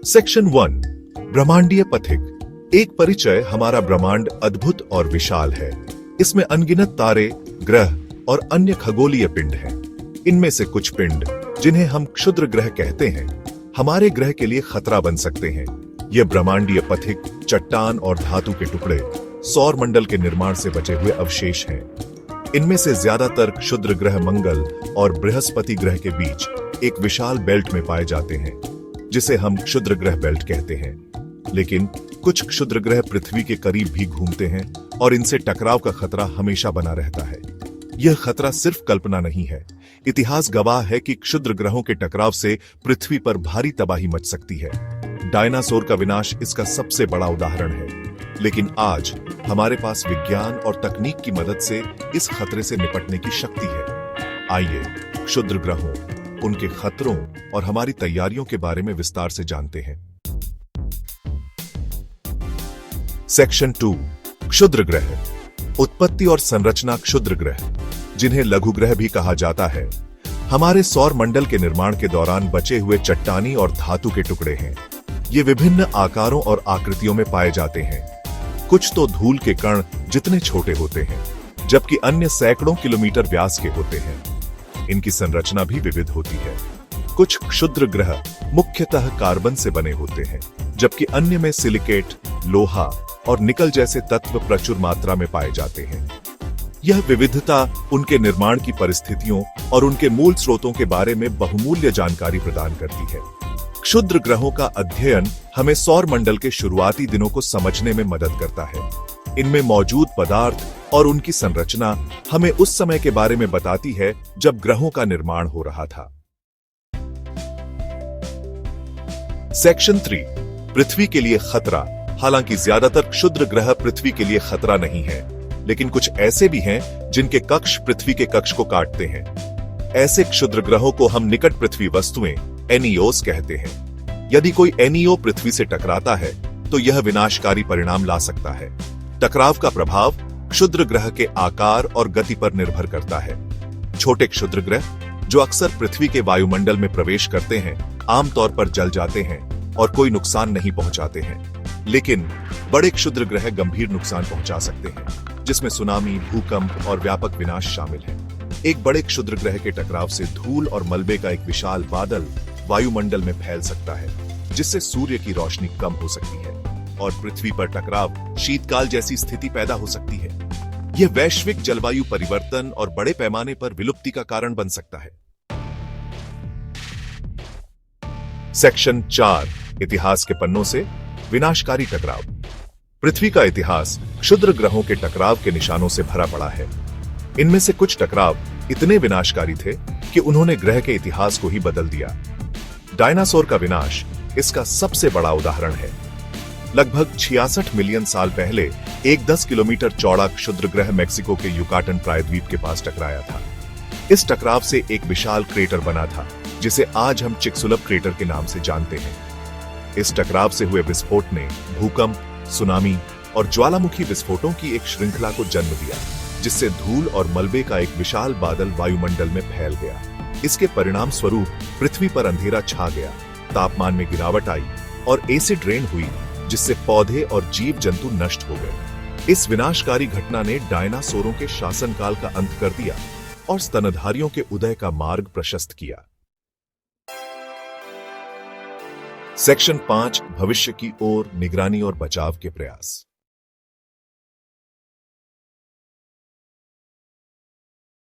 Section 1 ब्रह्मांडीय पथिक। एक परिचय। हमारा ब्रह्मांड अद्भुत और विशाल है। इसमें अनगिनत तारे, ग्रह और अन्य खगोलीय पिंड हैं। इनमें से कुछ पिंड, जिन्हें हम क्षुद्र ग्रह कहते हैं, हमारे ग्रह के लिए खतरा बन सकते हैं। यह ब्रह्मांडीय पथिक चट्टान और धातु के टुकड़े सौर मंडल के निर्माण से बचे हुए अवशेष हैं। इनमें से ज्यादातर क्षुद्र ग्रह मंगल और बृहस्पति ग्रह के बीच एक विशाल बेल्ट में पाए जाते हैं, जिसे हम क्षुद्र ग्रह बेल्ट कहते हैं। लेकिन कुछ क्षुद्र ग्रह पृथ्वी के करीब भी घूमते हैं और इनसे टकराव का खतरा हमेशा बना रहता है। यह खतरा सिर्फ कल्पना नहीं है। इतिहास गवाह है कि क्षुद्र ग्रहों के टकराव से पृथ्वी पर भारी तबाही मच सकती है। डायनासोर का विनाश इसका सबसे बड़ा उदाहरण है। लेकिन आज हमारे पास विज्ञान और तकनीक की मदद से इस खतरे से निपटने की शक्ति है। आइए क्षुद्र ग्रहों, उनके खतरों और हमारी तैयारियों के बारे में विस्तार से जानते हैं। सेक्शन 2 क्षुद्र ग्रह। उत्पत्ति और संरचना। क्षुद्र ग्रह, जिन्हें लघु ग्रह भी कहा जाता है, हमारे सौर मंडल के निर्माण के दौरान बचे हुए चट्टानी और धातु के टुकड़े हैं। ये विभिन्न आकारों और आकृतियों में पाए जाते हैं। कुछ तो धूल के कण जितने छोटे होते हैं, जबकि अन्य सैकड़ों किलोमीटर व्यास के होते हैं। इनकी संरचना भी विविध होती है। कुछ क्षुद्र ग्रह मुख्यतः कार्बन से बने होते हैं, जबकि अन्य में सिलिकेट, लोहा और निकल जैसे तत्व प्रचुर मात्रा में पाए जाते हैं। यह विविधता उनके निर्माण की परिस्थितियों और उनके मूल स्रोतों के बारे में बहुमूल्य जानकारी प्रदान करती है। क्षुद्र ग्रहों का अध्ययन हमें सौर मंडल के शुरुआती दिनों को समझने में मदद करता है। इनमें मौजूद पदार्थ और उनकी संरचना हमें उस समय के बारे में बताती है जब ग्रहों का निर्माण हो रहा था। सेक्शन 3 पृथ्वी के लिए खतरा। हालांकि ज्यादातर क्षुद्र ग्रह पृथ्वी के लिए खतरा नहीं है, लेकिन कुछ ऐसे भी हैं जिनके कक्ष पृथ्वी के कक्ष को काटते हैं। ऐसे क्षुद्र ग्रहों को हम निकट पृथ्वी वस्तुएं एनईओस कहते हैं। यदि कोई एनईओ पृथ्वी से टकराता है तो यह विनाशकारी परिणाम ला सकता है। टकराव का प्रभाव क्षुद्र ग्रह के आकार और गति पर निर्भर करता है। छोटे क्षुद्र ग्रह, जो अक्सर पृथ्वी के वायुमंडल में प्रवेश करते हैं, आमतौर पर जल जाते हैं और कोई नुकसान नहीं पहुंचाते हैं। लेकिन बड़े क्षुद्र ग्रह गंभीर नुकसान पहुंचा सकते हैं, जिसमें सुनामी, भूकंप और व्यापक विनाश शामिल है। एक बड़े क्षुद्र ग्रह के टकराव से धूल और मलबे का एक विशाल बादल वायुमंडल में फैल सकता है, जिससे सूर्य की रोशनी कम हो सकती है और पृथ्वी पर टकराव शीतकाल जैसी स्थिति पैदा हो सकती है। यह वैश्विक जलवायु परिवर्तन और बड़े पैमाने पर विलुप्ति का कारण बन सकता है। सेक्शन 4 इतिहास के पन्नों से विनाशकारी टकराव। पृथ्वी का इतिहास क्षुद्र ग्रहों के टकराव के निशानों से भरा पड़ा है। इनमें से कुछ टकराव इतने विनाशकारी थे कि उन्होंने ग्रह के इतिहास को ही बदल दिया। डायनासोर का विनाश इसका सबसे बड़ा उदाहरण है। लगभग 66 मिलियन साल पहले एक 10 किलोमीटर चौड़ा क्षुद्र ग्रह मेक्सिको के युकाटन प्रायद्वीप के पास टकराया था। इस टकराव से एक विशाल क्रेटर बना था, जिसे आज हम चिकसुलप क्रेटर के नाम से जानते हैं। इस टकराव से हुए विस्फोट ने भूकंप, सुनामी और ज्वालामुखी विस्फोटों की एक श्रृंखला को जन्म दिया, जिससे धूल और मलबे का एक विशाल बादल वायुमंडल में फैल गया। इसके परिणाम स्वरूप पृथ्वी पर अंधेरा छा गया, तापमान में गिरावट आई और एसिड रेन हुई, जिससे पौधे और जीव जंतु नष्ट हो गए। इस विनाशकारी घटना ने डायनासोरों के शासनकाल का अंत कर दिया और स्तनधारियों के उदय का मार्ग प्रशस्त किया। सेक्शन 5 भविष्य की ओर निगरानी और बचाव के प्रयास।